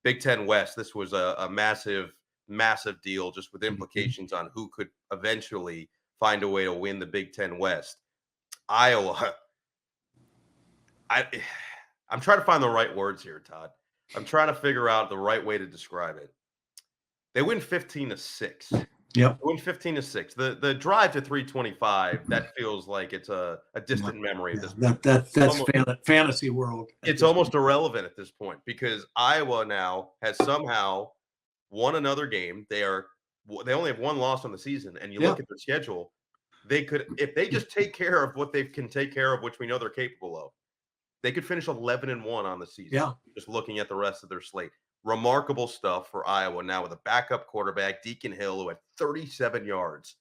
Big Ten West, this was a massive, massive deal just with implications on who could eventually find a way to win the Big Ten West. Iowa, I'm trying to find the right words here, Todd. I'm trying to figure out the right way to describe it. They win 15-6. Yep. Win 15-6. The drive to 325, that feels like it's a distant memory at this point. That's fantasy world. It's almost irrelevant at this point because Iowa now has somehow won another game. They only have one loss on the season, and you look at their schedule, they could, if they just take care of what they can take care of, which we know they're capable of, they could finish 11-1 on the season. Yeah. Just looking at the rest of their slate. Remarkable stuff for Iowa now with a backup quarterback, Deacon Hill, who had 37 yards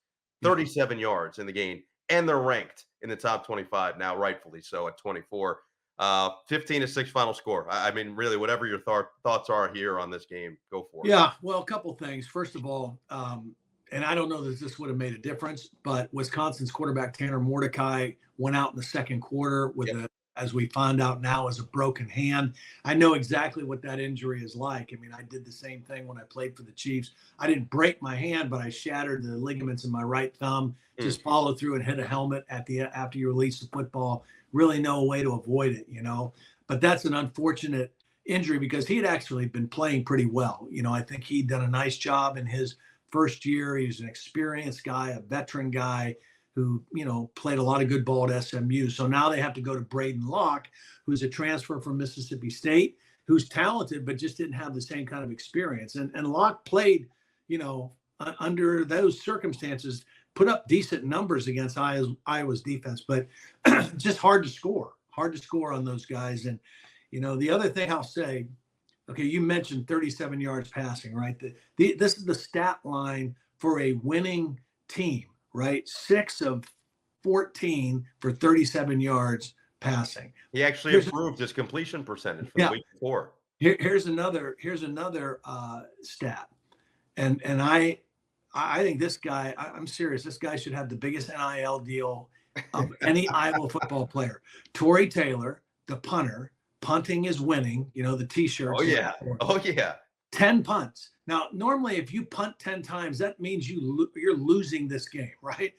in the game, and they're ranked in the top 25 now, rightfully so, at 24. 15-6 final score. I mean, really, whatever your thoughts are here on this game, go for it. Yeah, well, a couple things. First of all, and I don't know that this would have made a difference, but Wisconsin's quarterback Tanner Mordecai went out in the second quarter with as we find out now, is a broken hand. I know exactly what that injury is like. I mean, I did the same thing when I played for the Chiefs. I didn't break my hand, but I shattered the ligaments in my right thumb. Just followed through and hit a helmet after you release the football. Really no way to avoid it, you know. But that's an unfortunate injury because he had actually been playing pretty well. You know, I think he'd done a nice job in his first year. He was an experienced guy, a veteran guy, who, you know, played a lot of good ball at SMU. So now they have to go to Braden Locke, who's a transfer from Mississippi State, who's talented, but just didn't have the same kind of experience. And Locke played, you know, under those circumstances, put up decent numbers against Iowa's defense, but just hard to score on those guys. And, you know, the other thing I'll say, okay, you mentioned 37 yards passing, right? This is the stat line for a winning team. Right, 6 of 14 for 37 yards passing. He actually improved his completion percentage from the week before. Here's another stat, and I think this guy. I'm serious. This guy should have the biggest NIL deal of any Iowa football player. Tory Taylor, the punter, punting is winning. You know the T-shirt. Oh yeah. 10 punts. Now, normally, if you punt 10 times, that means you're losing this game, right?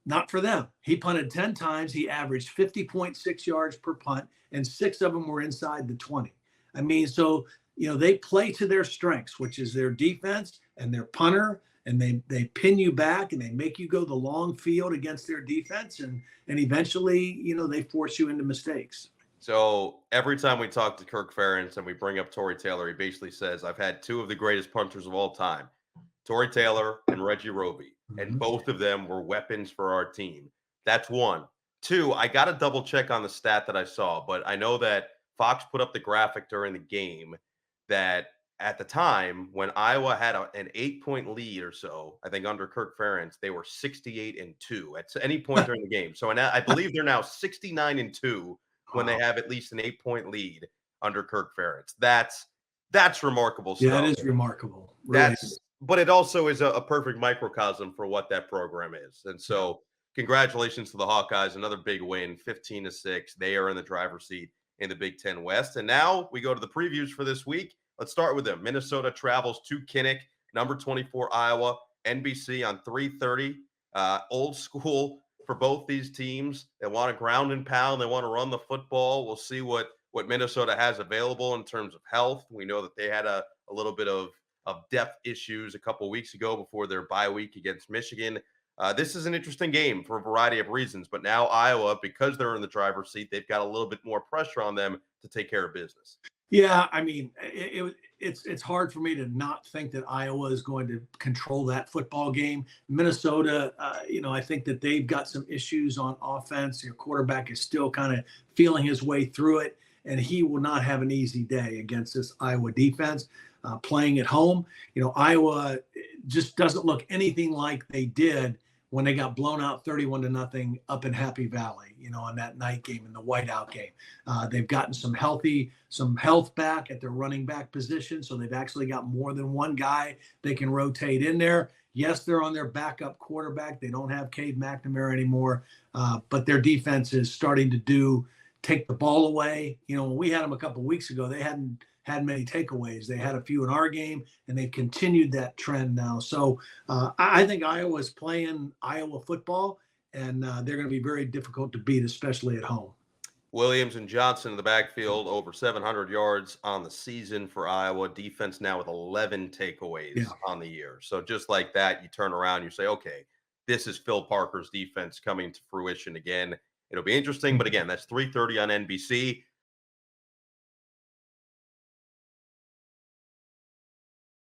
Not for them. He punted 10 times. He averaged 50.6 yards per punt, and 6 of them were inside the 20. I mean, so, you know, they play to their strengths, which is their defense and their punter, and they pin you back and they make you go the long field against their defense, and eventually, you know, they force you into mistakes. So every time we talk to Kirk Ferentz and we bring up Tory Taylor, he basically says, I've had 2 of the greatest punters of all time, Tory Taylor and Reggie Roby, and both of them were weapons for our team. That's 1. 2, I got to double check on the stat that I saw, but I know that Fox put up the graphic during the game that at the time when Iowa had an 8-point lead or so, I think under Kirk Ferentz, they were 68-2 at any point during the game. So I believe they're now 69-2. When they have at least an 8-point lead under Kirk Ferentz. That's remarkable stuff. Yeah, that is remarkable. Really. But it also is a perfect microcosm for what that program is. And so congratulations to the Hawkeyes. Another big win, 15-6. They are in the driver's seat in the Big Ten West. And now we go to the previews for this week. Let's start with them. Minnesota travels to Kinnick, number 24 Iowa, NBC on 3:30. Old school for both these teams. They want to ground and pound. They want to run the football. We'll see what Minnesota has available in terms of health. We know that they had a little bit of depth issues a couple of weeks ago before their bye week against Michigan. This is an interesting game for a variety of reasons, but now Iowa, because they're in the driver's seat, they've got a little bit more pressure on them to take care of business. Yeah, I mean, it's hard for me to not think that Iowa is going to control that football game. Minnesota, you know, I think that they've got some issues on offense. Your quarterback is still kind of feeling his way through it, and he will not have an easy day against this Iowa defense. Playing at home, you know, Iowa just doesn't look anything like they did when they got blown out 31-0 up in Happy Valley, you know, on that night game, in the whiteout game. They've gotten some health back at their running back position. So they've actually got more than one guy they can rotate in there. Yes, they're on their backup quarterback. They don't have Cade McNamara anymore, but their defense is starting to take the ball away. You know, when we had them a couple of weeks ago, they hadn't had many takeaways. They had a few in our game, and they've continued that trend now. So I think Iowa's playing Iowa football, and they're going to be very difficult to beat, especially at home. Williams and Johnson in the backfield, over 700 yards on the season for Iowa. Defense now with 11 takeaways on the year. So just like that, you turn around, you say, okay, this is Phil Parker's defense coming to fruition again. It'll be interesting, but again, that's 3:30 on NBC.